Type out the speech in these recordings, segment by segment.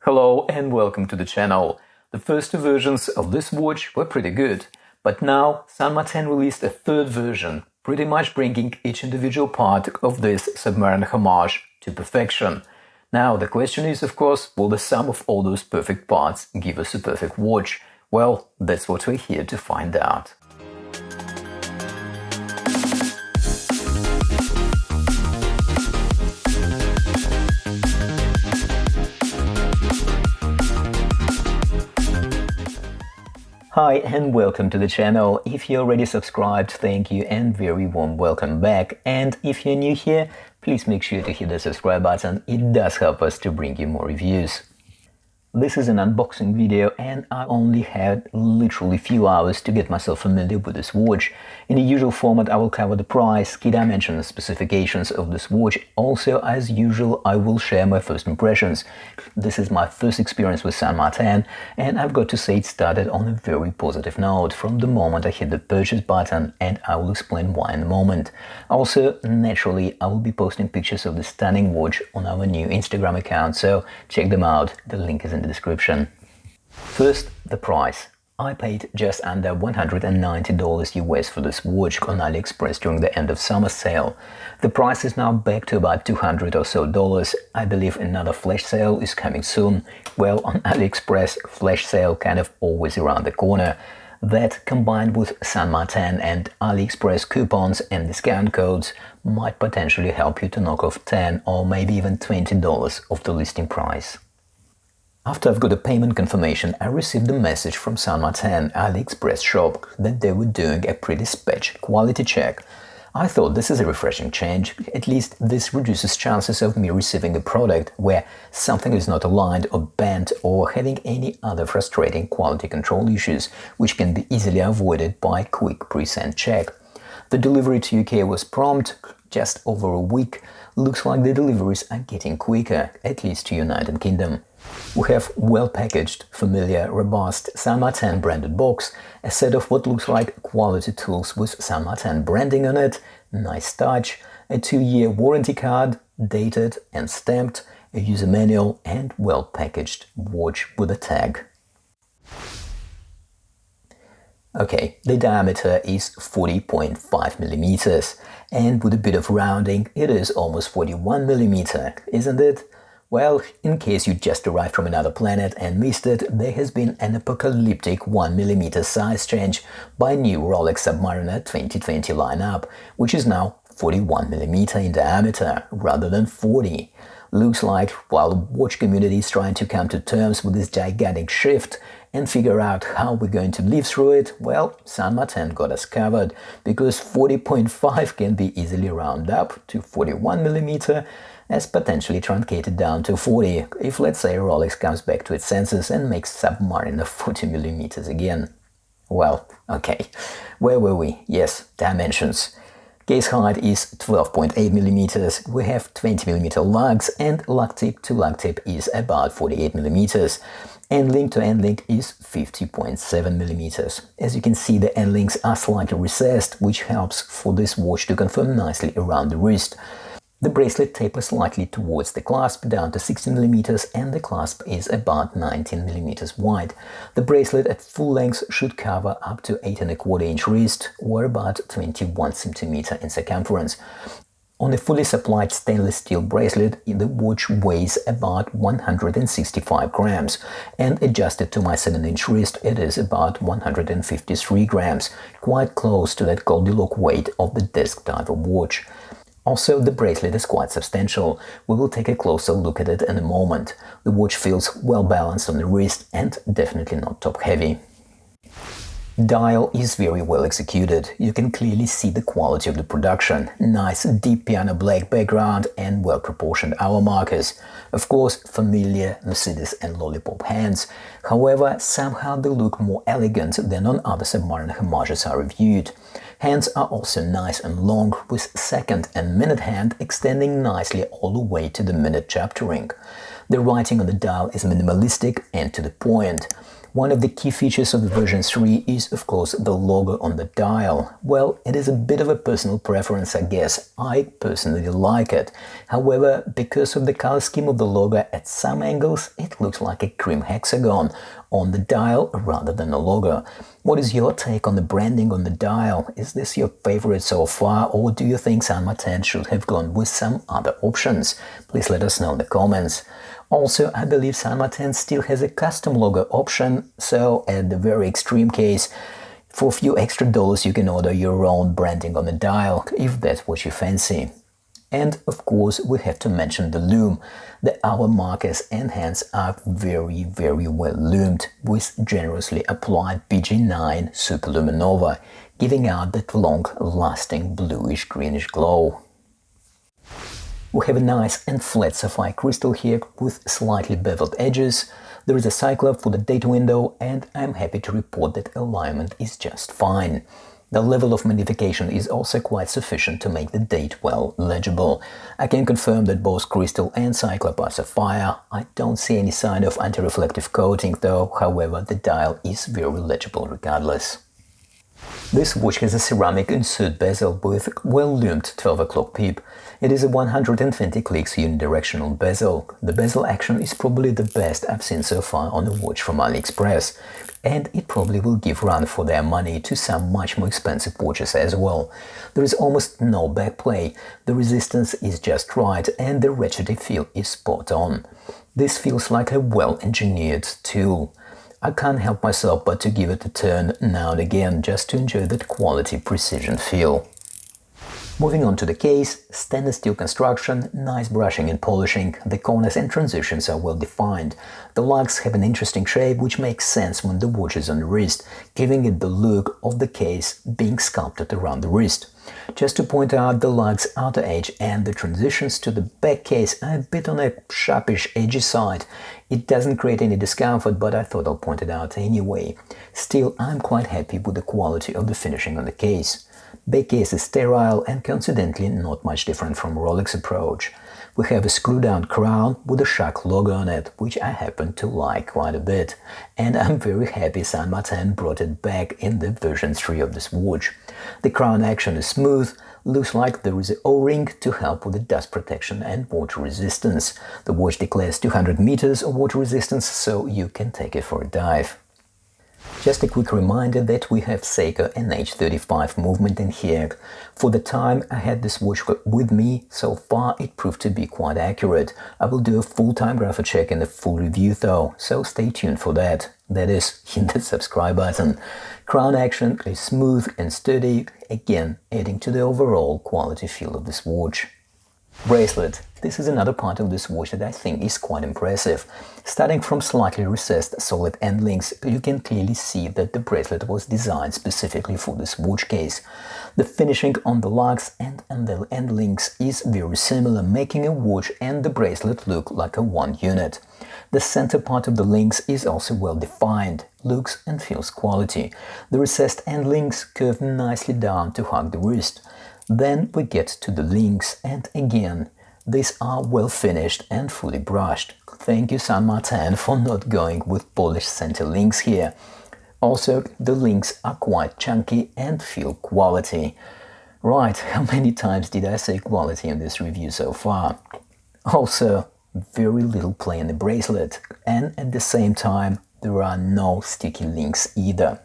Hello and welcome to the channel. The first two versions of this watch were pretty good, but now Saint Martin released a third version, pretty much bringing each individual part of this Submariner Homage to perfection. Now the question is, of course, will the sum of all those perfect parts give us a perfect watch? Well, that's what we're here to find out. Hi and welcome to the channel. If you're already subscribed, thank you and very warm welcome back. And if you're new here, please make sure to hit the subscribe button. It does help us to bring you more reviews. This is an unboxing video and I only had literally few hours to get myself familiar with this watch. In the usual format, I will cover the price, key dimensions, specifications of this watch. Also, as usual, I will share my first impressions. This is my first experience with Saint Martin and I've got to say it started on a very positive note from the moment I hit the purchase button, and I will explain why in a moment. Also, naturally, I will be posting pictures of the stunning watch on our new Instagram account, so check them out. The link is in the description. First, the price. I paid just under $190 US for this watch on AliExpress during the end of summer sale. The price is now back to about $200 or so. I believe another flash sale is coming soon. Well, on AliExpress, flash sale kind of always around the corner. That, combined with Saint Martin and AliExpress coupons and discount codes, might potentially help you to knock off $10 or maybe even $20 off the listing price. After I've got a payment confirmation, I received a message from Saint Martin AliExpress shop that they were doing a pretty spec quality check. I thought this is a refreshing change. At least this reduces chances of me receiving a product where something is not aligned or bent or having any other frustrating quality control issues, which can be easily avoided by a quick pre-send check. The delivery to UK was prompt, just over a week. Looks like the deliveries are getting quicker, at least to United Kingdom. We have well-packaged, familiar, robust Saint Martin branded box, a set of what looks like quality tools with Saint Martin branding on it, nice touch, a 2-year warranty card, dated and stamped, a user manual and well-packaged watch with a tag. Okay, the diameter is 40.5 millimeters, and with a bit of rounding, it is almost 41 millimeter, isn't it? Well, in case you just arrived from another planet and missed it, there has been an apocalyptic 1mm size change by new Rolex Submariner 2020 lineup, which is now 41mm in diameter rather than 40. Looks like while the watch community is trying to come to terms with this gigantic shift and figure out how we're going to live through it, well, Saint Martin got us covered, because 40.5 can be easily rounded up to 41mm as potentially truncated down to 40 if, let's say, Rolex comes back to its senses and makes Submariner 40mm again. Well, okay, where were we? Yes, dimensions. Case height is 12.8 millimeters, we have 20mm lugs, and lug tip to lug tip is about 48 millimeters. End link to end link is 50.7 millimeters. As you can see, the end links are slightly recessed, which helps for this watch to confirm nicely around the wrist. The bracelet tapers slightly towards the clasp down to 16 millimeters, and the clasp is about 19 millimeters wide. The bracelet at full length should cover up to 8¼ inch wrist, or about 21 centimeters in circumference. On a fully supplied stainless steel bracelet, the watch weighs about 165 grams, and adjusted to my 7-inch wrist, it is about 153 grams, quite close to that Goldilocks weight of the disc diver watch. Also, the bracelet is quite substantial. We will take a closer look at it in a moment. The watch feels well balanced on the wrist and definitely not top-heavy. Dial is very well executed. You can clearly see the quality of the production. Nice deep piano black background and well-proportioned hour markers. Of course, familiar Mercedes and Lollipop hands. However, somehow they look more elegant than on other Submariner Homages I reviewed. Hands are also nice and long, with second and minute hand extending nicely all the way to the minute chapter ring. The writing on the dial is minimalistic and to the point. One of the key features of the version 3 is, of course, the logo on the dial. Well, it is a bit of a personal preference, I guess. I personally like it. However, because of the color scheme of the logo, at some angles it looks like a cream hexagon on the dial rather than a logo. What is your take on the branding on the dial? Is this your favorite so far, or do you think San Martin should have gone with some other options? Please let us know in the comments. Also, I believe San Martin still has a custom logo option, so at the very extreme case, for a few extra dollars you can order your own branding on the dial, if that's what you fancy. And of course, we have to mention the lume. The hour markers and hands are very well lumed with generously applied BG9 Superluminova, giving out that long-lasting bluish-greenish glow. We have a nice and flat sapphire crystal here with slightly beveled edges. There is a cyclope for the date window, and I'm happy to report that alignment is just fine. The level of magnification is also quite sufficient to make the date well legible. I can confirm that both crystal and cyclope are sapphire. I don't see any sign of anti-reflective coating though, however the dial is very legible regardless. This watch has a ceramic insert bezel with well-lumed 12 o'clock peep. It is a 120 clicks unidirectional bezel. The bezel action is probably the best I've seen so far on a watch from AliExpress, and it probably will give run for their money to some much more expensive watches as well. There is almost no backplay, the resistance is just right, and the ratcheting feel is spot on. This feels like a well-engineered tool. I can't help myself but to give it a turn now and again just to enjoy that quality precision feel. Moving on to the case, stainless steel construction, nice brushing and polishing, the corners and transitions are well defined. The lugs have an interesting shape which makes sense when the watch is on the wrist, giving it the look of the case being sculpted around the wrist. Just to point out, the lug's outer edge and the transitions to the back case are a bit on a sharpish edgy side. It doesn't create any discomfort, but I thought I'll point it out anyway. Still, I'm quite happy with the quality of the finishing on the case. Back case is sterile and coincidentally not much different from Rolex approach. We have a screw-down crown with a shark logo on it, which I happen to like quite a bit, and I'm very happy San Martin brought it back in the version 3 of this watch. The crown action is smooth, looks like there is an O-ring to help with the dust protection and water resistance. The watch declares 200 meters of water resistance, so you can take it for a dive. Just a quick reminder that we have Seiko NH35 movement in here. For the time I had this watch with me, so far it proved to be quite accurate. I will do a full time graphic check and a full review though, so stay tuned for that. That is, hit the subscribe button. Crown action is smooth and sturdy, again adding to the overall quality feel of this watch. Bracelet. This is another part of this watch that I think is quite impressive. Starting from slightly recessed solid end links, you can clearly see that the bracelet was designed specifically for this watch case. The finishing on the lugs and the end links is very similar, making a watch and the bracelet look like a one unit. The center part of the links is also well defined, looks and feels quality. The recessed end links curve nicely down to hug the wrist. Then we get to the links, and again, these are well finished and fully brushed. Thank you San Martin for not going with polished center links here. Also, the links are quite chunky and feel quality. Right, how many times did I say quality in this review so far? Also, very little play in the bracelet, and at the same time, there are no sticky links either.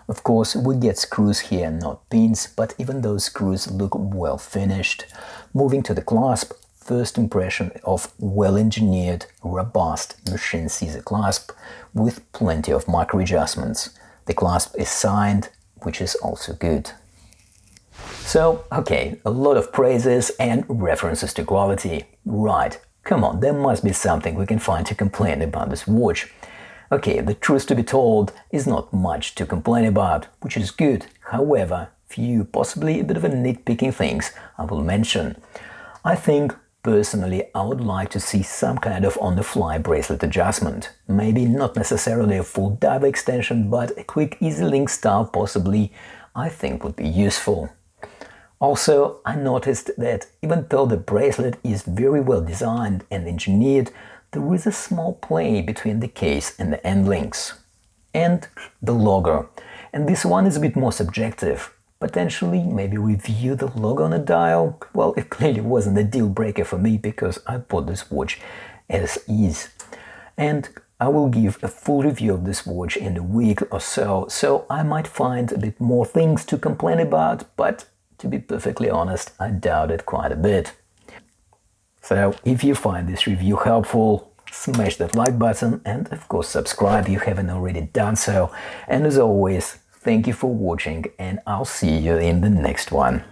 Of course, we get screws here, not pins, but even those screws look well finished. Moving to the clasp, first impression of well-engineered, robust machine scissor clasp with plenty of micro adjustments. The clasp is signed, which is also good. So, okay, a lot of praises and references to quality. Right, come on, there must be something we can find to complain about this watch. Okay, the truth to be told is not much to complain about, which is good. However, few, possibly a bit of a nitpicking things I will mention. I think, personally, I would like to see some kind of on-the-fly bracelet adjustment. Maybe not necessarily a full diver extension, but a quick easy link style possibly, I think would be useful. Also, I noticed that even though the bracelet is very well designed and engineered, there is a small play between the case and the end links. and the logo. And this one is a bit more subjective. Potentially, maybe review the logo on a dial. Well, it clearly wasn't a deal breaker for me because I bought this watch as is. And I will give a full review of this watch in a week or so, so I might find a bit more things to complain about, but to be perfectly honest, I doubt it quite a bit. So if you find this review helpful, smash that like button and of course subscribe if you haven't already done so. And as always, thank you for watching and I'll see you in the next one.